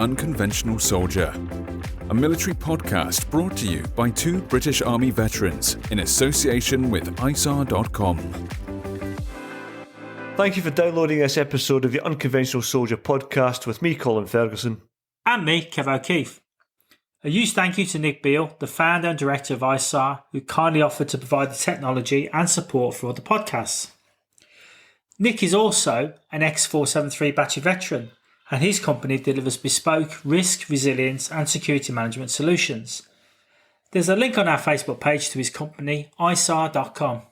Unconventional Soldier, a military podcast brought to you by two British Army veterans in association with ISARR.com. Thank you for downloading this episode of the Unconventional Soldier podcast with me, Colin Ferguson. And me, Kev O'Keefe. A huge thank you to Nick Beale, the founder and director of ISARR, who kindly offered to provide the technology and support for all the podcasts. Nick is also an ex-473 Battery veteran, and his company delivers bespoke risk, resilience and security management solutions. There's a link on our Facebook page to his company, ISARR.com.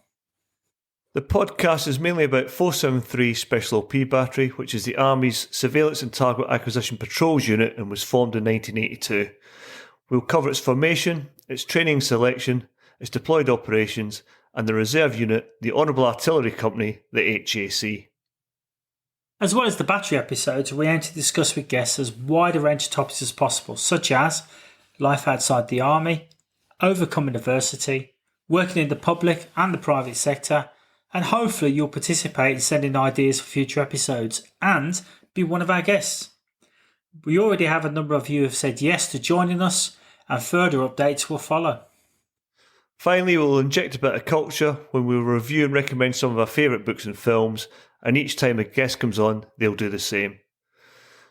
The podcast is mainly about 473 Special OP Battery, which is the Army's Surveillance and Target Acquisition Patrols Unit and was formed in 1982. We'll cover its formation, its training and selection, its deployed operations, and the reserve unit, the Honourable Artillery Company, the HAC. As well as the battery episodes, we aim to discuss with guests as wide a range of topics as possible, such as life outside the Army, overcoming adversity, working in the public and the private sector, and hopefully you'll participate in sending ideas for future episodes and be one of our guests. We already have a number of you who have said yes to joining us, and further updates will follow. Finally, we'll inject a bit of culture when we'll review and recommend some of our favourite books and films, and each time a guest comes on, they'll do the same.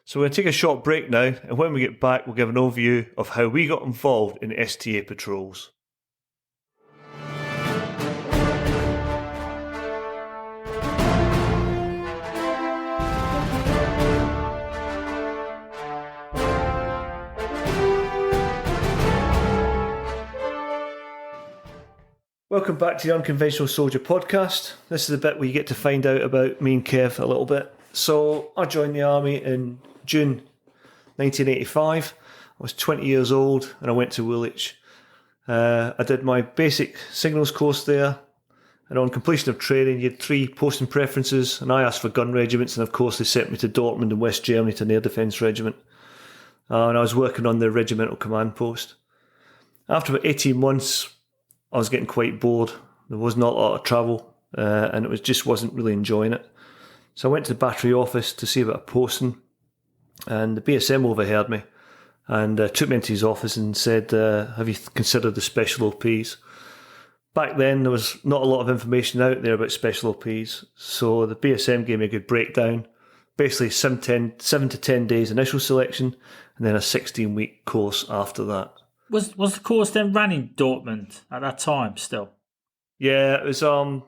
So we're going to take a short break now, and when we get back, we'll give an overview of how we got involved in STA patrols. Welcome back to the Unconventional Soldier podcast. This is the bit where you get to find out about me and Kev a little bit. So I joined the Army in June 1985. I was 20 years old and I went to Woolwich. I did my basic signals course there, and on completion of training you had 3 posting preferences, and I asked for gun regiments, and of course they sent me to Dortmund in West Germany to an air defence regiment. And I was working on the regimental command post. After about 18 months I was getting quite bored. There was not a lot of travel, and it just wasn't really enjoying it. So I went to the battery office to see about a posting, and the BSM overheard me and took me into his office and said, have you considered the special OPs? Back then there was not a lot of information out there about special OPs, so the BSM gave me a good breakdown. Basically 7 to 10 days initial selection, and then a 16-week course after that. Was the course then ran in Dortmund at that time still? Yeah, it was. Well,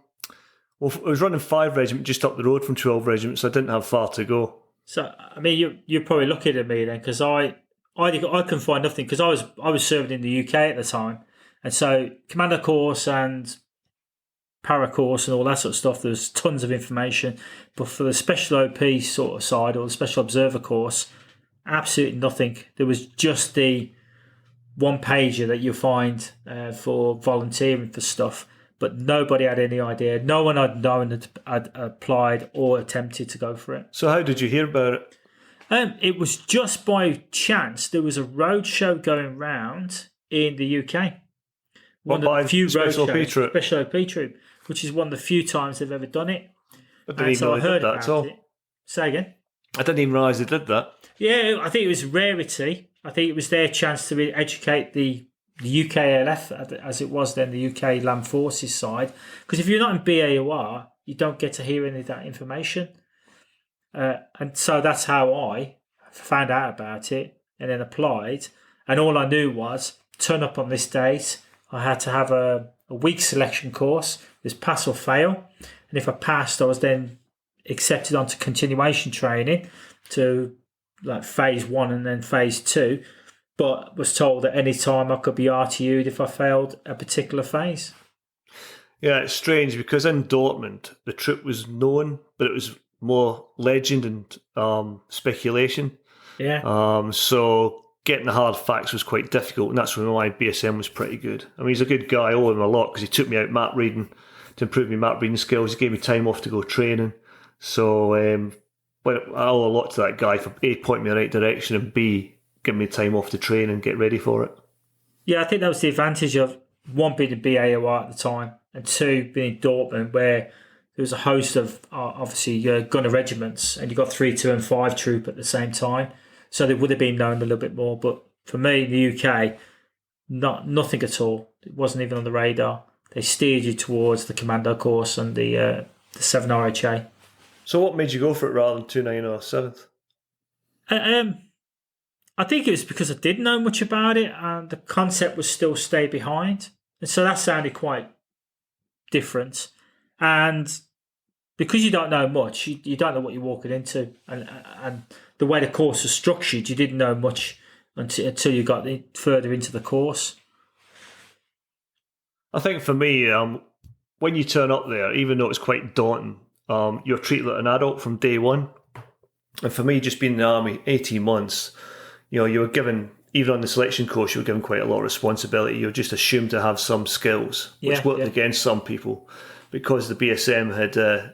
it was running 5 regiment just up the road from 12 regiment, so I didn't have far to go. So I mean, you're probably looking at me then, because I couldn't find nothing, because I was serving in the UK at the time, and so commander course and para course and all that sort of stuff. There's tons of information, but for the special OP sort of side or the special observer course, absolutely nothing. There was just the one pager that you find for volunteering for stuff, but nobody had any idea. No one I'd known had applied or attempted to go for it. So how did you hear about it? It was just by chance. There was a road show going round in the UK. One of the few road shows, Special OP Troop, which is one of the few times they've ever done it. I didn't even know they did that at all. Say again? I didn't even realise they did that. Yeah, I think it was a rarity. I think it was their chance to really educate the UKLF, as it was then, the UK Land Forces side. Because if you're not in BAOR, you don't get to hear any of that information. And so that's how I found out about it and then applied. And all I knew was, turn up on this date. I had to have a week selection course. It was pass or fail. And if I passed, I was then accepted onto continuation training to like phase 1 and then phase 2, but was told at any time I could be RTU'd if I failed a particular phase. Yeah, it's strange because in Dortmund the troop was known, but it was more legend and speculation. Yeah. So getting the hard facts was quite difficult, and that's when my BSM was pretty good. I mean, he's a good guy. I owe him a lot because he took me out map reading to improve my map reading skills. He gave me time off to go training. So but I owe a lot to that guy for A, pointing me in the right direction, and B, giving me time off to train and get ready for it. Yeah, I think that was the advantage of 1 being in BAOR at the time, and 2 being in Dortmund, where there was a host of obviously gunner regiments, and you got 3, 2, and 5 troop at the same time. so they would have been known a little bit more. But for me, in the UK, nothing at all. It wasn't even on the radar. They steered you towards the commando course and the 7 RHA. So what made you go for it rather than 29 or 7th? I think it was because I didn't know much about it, and the concept was still stay behind. And so that sounded quite different. And because you don't know much, you don't know what you're walking into. And the way the course was structured, you didn't know much until you got further into the course. I think for me, when you turn up there, even though it's quite daunting, you're treated like an adult from day one. And for me, just being in the army 18 months, you were given, even on the selection course, you were given quite a lot of responsibility. You're just assumed to have some skills, which worked against some people, because the BSM had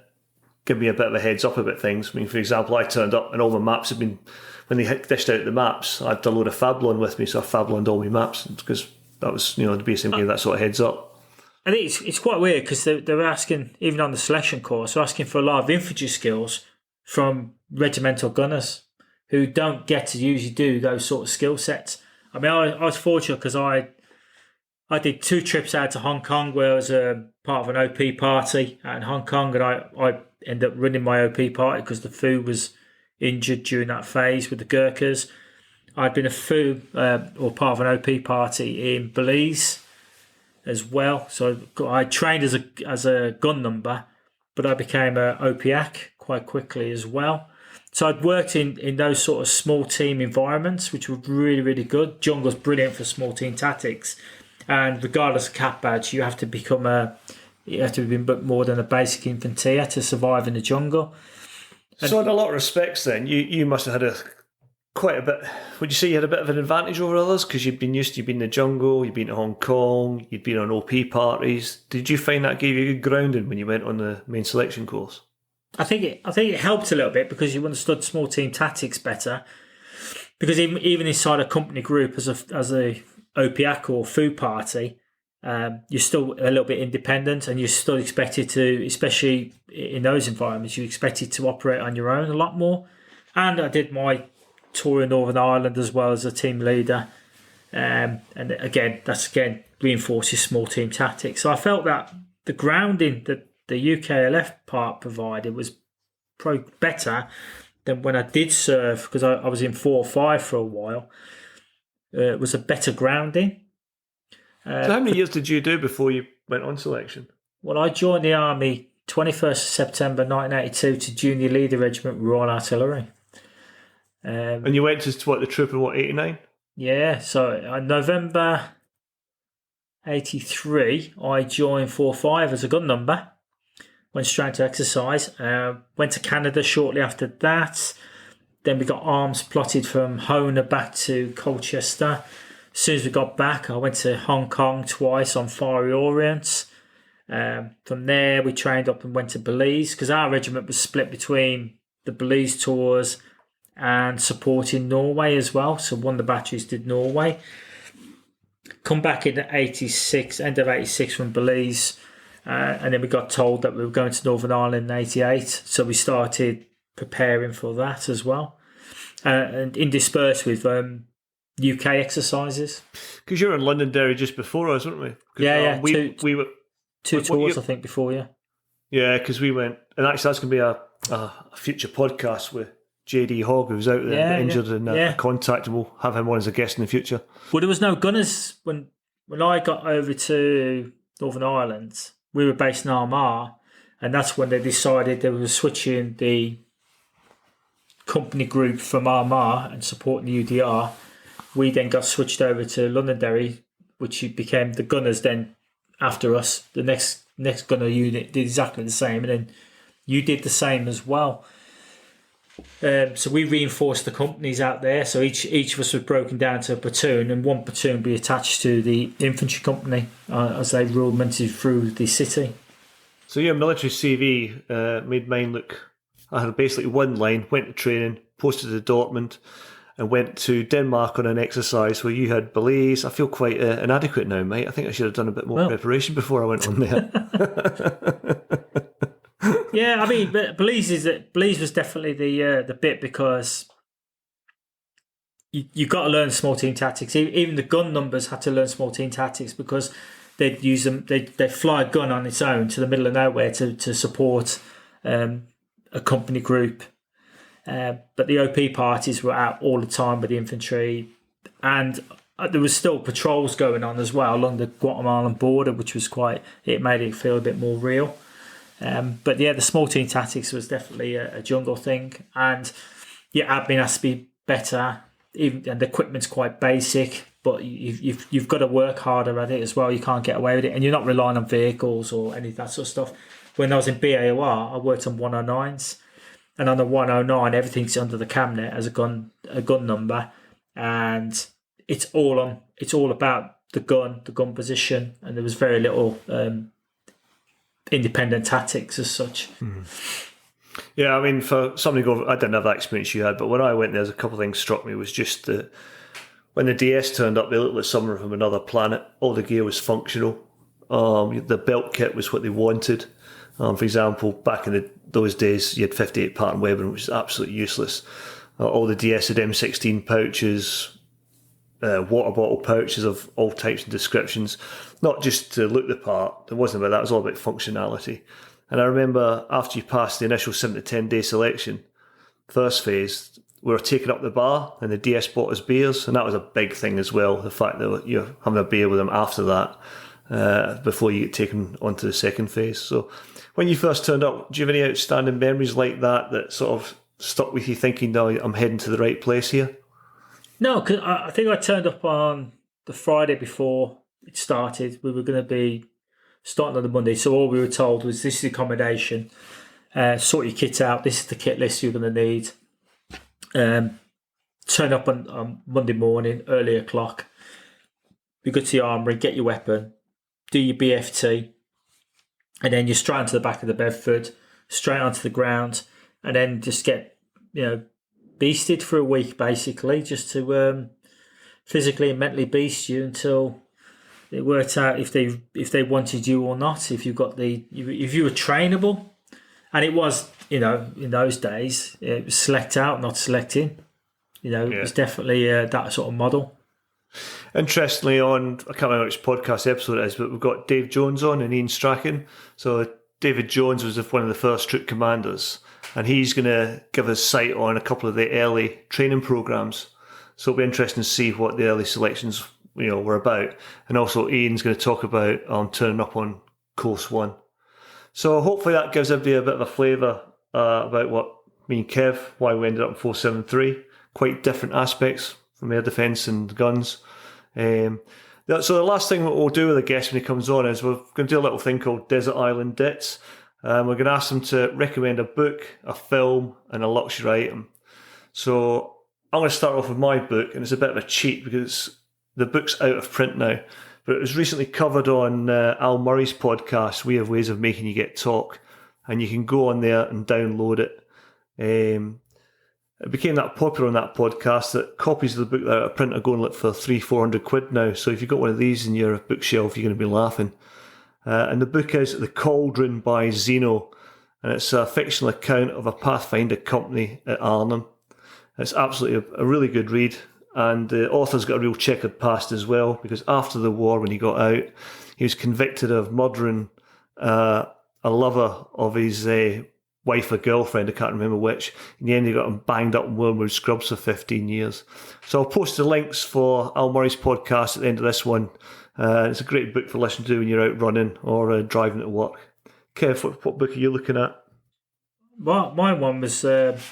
given me a bit of a heads up about things. I mean, for example, I turned up and all my maps had been, when they dished out the maps, I had a load of Fablon with me, so I Fabloned all my maps, because that was, the BSM gave that sort of heads up. I think it's quite weird, because they were asking, even on the selection course, they're asking for a lot of infantry skills from regimental gunners who don't get to usually do those sort of skill sets. I mean, I was fortunate because I did 2 trips out to Hong Kong where I was part of an OP party out in Hong Kong, and I ended up running my OP party because the FU was injured during that phase with the Gurkhas. I'd been a FU or part of an OP party in Belize as well. So I trained as a gun number, but I became a OPAC quite quickly as well. So I'd worked in those sort of small team environments, which were really, really good. Jungle's brilliant for small team tactics. And regardless of cap badge, you have to be more than a basic infantier to survive in the jungle. So in a lot of respects then, you must have had quite a bit, would you say you had a bit of an advantage over others? Because you'd been in the jungle, you'd been to Hong Kong, you'd been on OP parties. Did you find that gave you a good grounding when you went on the main selection course? I think it helped a little bit because you understood small team tactics better. Because even inside a company group as a OPAC or FU party, you're still a little bit independent, and you're still expected to, especially in those environments, you're expected to operate on your own a lot more. And I did my tour in Northern Ireland as well as a team leader, and again reinforces small team tactics. So I felt that the grounding that the UKLF part provided was probably better than when I did serve, because I was in 4 or 5 for a while. It was a better grounding. So how many years did you do before you went on selection? Well, I joined the Army 21st of September 1982 to Junior Leader Regiment Royal Artillery. And you went to the troop in 89? Yeah, so November 83, I joined 4-5 as a gun number. Went straight to exercise. Went to Canada shortly after that. Then we got arms plotted from Hona back to Colchester. As soon as we got back, I went to Hong Kong twice on Fiery Orient. From there, we trained up and went to Belize, because our regiment was split between the Belize tours and supporting Norway as well. So one of the batteries did Norway. Come back in 86, end of 86 from Belize. And then we got told that we were going to Northern Ireland in 88. So we started preparing for that as well. And interspersed with UK exercises. Because you were in Londonderry just before us, weren't we? Yeah. We were 2 tours, I think, before you. Yeah, because we went, and actually that's going to be a future podcast with JD Hogg, who's out there injured and contact, and we'll have him on as a guest in the future. Well, there was no gunners when I got over to Northern Ireland. We were based in Armagh, and that's when they decided they were switching the company group from Armagh and supporting the UDR. We then got switched over to Londonderry, which became the gunners then after us. The next gunner unit did exactly the same, and then you did the same as well. So we reinforced the companies out there. So each of us was broken down to a platoon, and one platoon would be attached to the infantry company as they rulemented through the city. So your military CV made mine look... I had basically one line, went to training, posted to Dortmund, and went to Denmark on an exercise where you had Belize. I feel quite inadequate now, mate. I think I should have done a bit more preparation before I went on there. Yeah, I mean, but Belize was definitely the bit, because you got to learn small team tactics. Even the gun numbers had to learn small team tactics because they'd use them. They'd fly a gun on its own to the middle of nowhere to support a company group. But the OP parties were out all the time with the infantry, and there was still patrols going on as well along the Guatemalan border, which was it made it feel a bit more real. But yeah, the small team tactics was definitely a jungle thing, and admin has to be better. And the equipment's quite basic, but you've got to work harder at it as well. You can't get away with it, and you're not relying on vehicles or any of that sort of stuff. When I was in BAOR, I worked on 109s, and on the 109, everything's under the camnet as a gun number, and it's all about the gun position, and there was very little independent tactics as such. Mm-hmm. Yeah, I mean, for somebody I didn't have that experience you had, but when I went there, a couple of things struck me. Was just that when the DS turned up, they looked like someone from another planet. All the gear was functional. The belt kit was what they wanted. For example, back in those days, you had 58 pattern webbing, which is absolutely useless. All the DS had M16 pouches, water bottle pouches of all types and descriptions, not just to look the part. It wasn't about that. It was all about functionality. And I remember after you passed the initial 7 to 10 day selection, first phase, we were taking up the bar and the DS bought us beers, and that was a big thing as well. The fact that you're having a beer with them after that, before you get taken onto the second phase. So when you first turned up, do you have any outstanding memories like that sort of stuck with you thinking, no, I'm heading to the right place here? No, because I think I turned up on the Friday before it started. We were going to be starting on the Monday, so all we were told was this is accommodation, sort your kit out, this is the kit list you're going to need. Turn up on Monday morning, early o'clock. You go to the armoury, get your weapon, do your BFT, and then you're straight onto the back of the Bedford, straight onto the ground, and then just get beasted for a week, basically, just to physically and mentally beast you until it worked out if they wanted you or not. If you were trainable, and it was in those days it was select out, not selecting. It was definitely that sort of model. Interestingly, I can't remember which podcast episode it is, but we've got Dave Jones on and Ian Strachan. So David Jones was one of the first troop commanders, and he's going to give us sight on a couple of the early training programs. So it'll be interesting to see what the early selections were about. And also Ian's going to talk about turning up on Course 1. So hopefully that gives everybody a bit of a flavour about what me and Kev, why we ended up in 473. Quite different aspects from air defence and guns. So the last thing we'll do with a guest when he comes on is we're going to do a little thing called Desert Island Dits. We're going to ask them to recommend a book, a film, and a luxury item. So I'm going to start off with my book, and it's a bit of a cheat because the book's out of print now, but it was recently covered on Al Murray's podcast, We Have Ways of Making You Get Talk, and you can go on there and download it. It became that popular on that podcast that copies of the book that are out of print are going for £300-400 now. So if you've got one of these in your bookshelf, you're going to be laughing. And the book is The Cauldron by Zeno, and it's a fictional account of a Pathfinder company at Arnhem. It's absolutely a really good read, and the author's got a real checkered past as well, because after the war, when he got out, he was convicted of murdering a lover of his wife or girlfriend, I can't remember which. In the end, he got him banged up in Wormwood Scrubs for 15 years. So I'll post the links for Al Murray's podcast at the end of this one. It's a great book for listening to when you're out running or driving to work. Kev, what book are you looking at? Well, my one was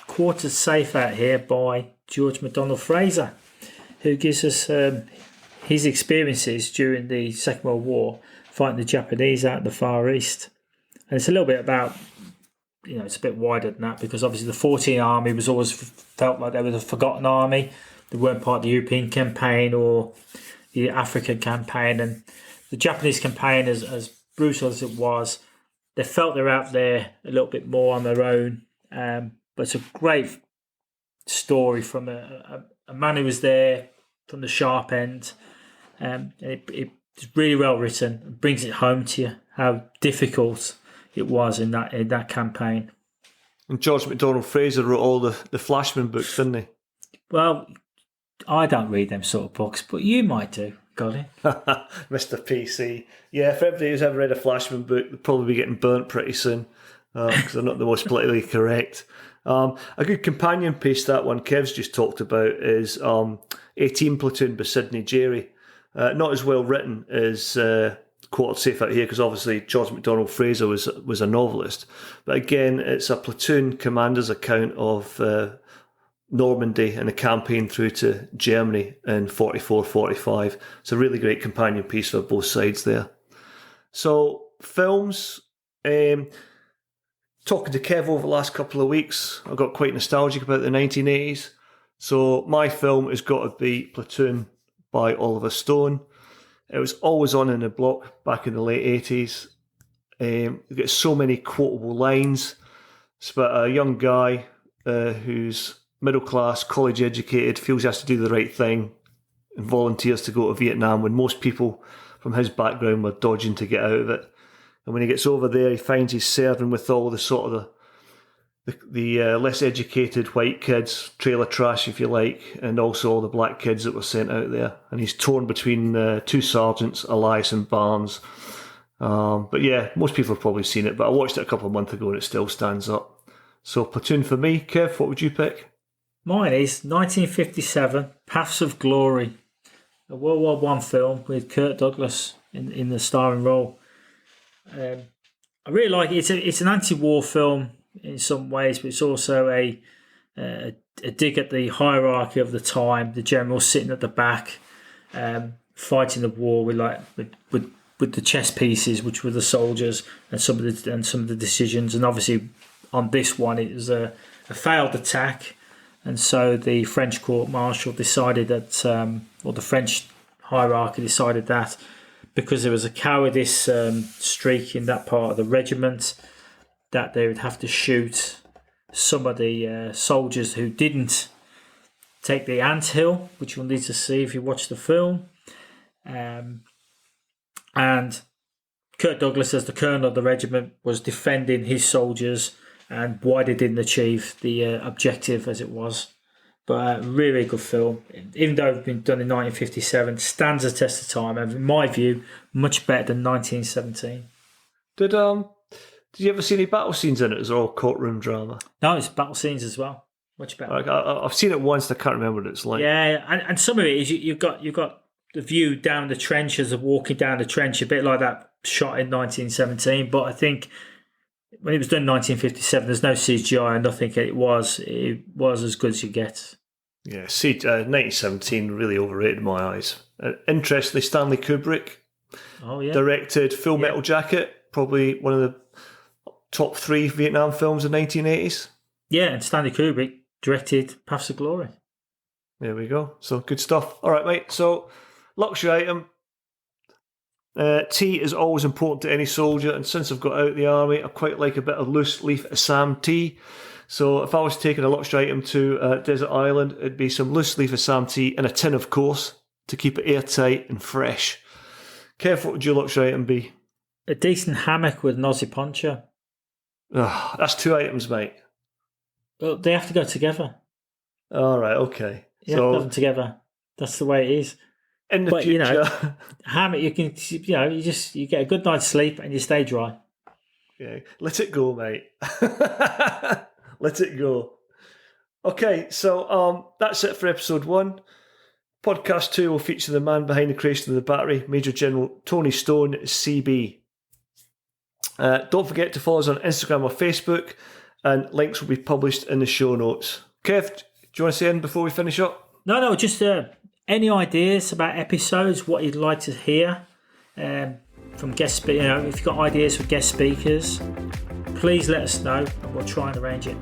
Quarters Safe Out Here by George MacDonald Fraser, who gives us his experiences during the Second World War fighting the Japanese out in the Far East. And it's a little bit about, it's a bit wider than that, because obviously the 14th Army was always felt like they were the forgotten army. They weren't part of the European campaign or the African campaign. And the Japanese campaign, as brutal as it was, they felt they're out there a little bit more on their own. But it's a great story from a man who was there from the sharp end. It's really well written. It brings it home to you how difficult it was in that campaign. And George MacDonald Fraser wrote all the Flashman books, didn't he? Well, I don't read them sort of books, but you might do, Colin. Mr. PC. Yeah, for everybody who's ever read a Flashman book, they'll probably be getting burnt pretty soon because they're not the most politically correct. A good companion piece, that one Kev's just talked about, is 18 Platoon by Sidney Jerry. Not as well written as Quartered Safe Out Here, because obviously George MacDonald Fraser was a novelist. But again, it's a platoon commander's account of Normandy and the campaign through to Germany in 44-45. It's a really great companion piece for both sides there. So, films. Talking to Kev over the last couple of weeks, I got quite nostalgic about the 1980s. So, my film has got to be Platoon by Oliver Stone. It was always on in the block back in the late 80s. You get so many quotable lines. It's about a young guy who's middle class, college educated, feels he has to do the right thing, and volunteers to go to Vietnam when most people from his background were dodging to get out of it. And when he gets over there, he finds he's serving with all the sort of the less educated white kids, trailer trash if you like, and also all the black kids that were sent out there. And he's torn between two sergeants, Elias and Barnes. But yeah, most people have probably seen it, but I watched it a couple of months ago and it still stands up. So Platoon for me. Kev, what would you pick? Mine is 1957, Paths of Glory, a World War I film with Kirk Douglas in the starring role. I really like it. It's an anti-war film in some ways, but it's also a dig at the hierarchy of the time. The general sitting at the back, fighting the war with the chess pieces, which were the soldiers, and some of the decisions. And obviously, on this one, it was a failed attack. And so the French court-martial decided that, or the French hierarchy decided that because there was a cowardice streak in that part of the regiment, that they would have to shoot some of the soldiers who didn't take the anthill, which you'll need to see if you watch the film. And Kirk Douglas, as the colonel of the regiment, was defending his soldiers and why they didn't achieve the objective as it was. But really good film. Even though it's been done in 1957, stands the test of time, and in my view, much better than 1917. Did you ever see any battle scenes in it? Is it all courtroom drama? No, it's battle scenes as well. Much better. I've seen it once, I can't remember what it's like. Yeah, and some of it is you've got the view down the trench as of walking down the trench, a bit like that shot in 1917, but I think when it was done in 1957, there's no CGI or nothing. It was as good as you get. Yeah, 1917 really overrated in my eyes. Interestingly, Stanley Kubrick directed Full Metal Jacket, probably one of the top 3 Vietnam films in the 1980s. Yeah, and Stanley Kubrick directed Paths of Glory. There we go. So good stuff. All right, mate. So luxury item. Tea is always important to any soldier, and since I've got out of the army, I quite like a bit of loose leaf Assam tea. So if I was taking a luxury item to a desert island, it'd be some loose leaf Assam tea in a tin, of course, to keep it airtight and fresh. Kev, what would your luxury item be? A decent hammock with an Aussie poncho. Oh, that's 2 items, mate. Well, they have to go together. All right, okay. You have to have them together. That's the way it is. In the future, hammock, you get a good night's sleep and you stay dry. Yeah, let it go, mate. Let it go. Okay, so that's it for episode 1. Podcast 2 will feature the man behind the creation of the battery, Major General Tony Stone, CB. Don't forget to follow us on Instagram or Facebook, and links will be published in the show notes. Kev, do you want to say anything before we finish up? No, just any ideas about episodes, what you'd like to hear from guest speakers. If you've got ideas for guest speakers, please let us know and we'll try and arrange it.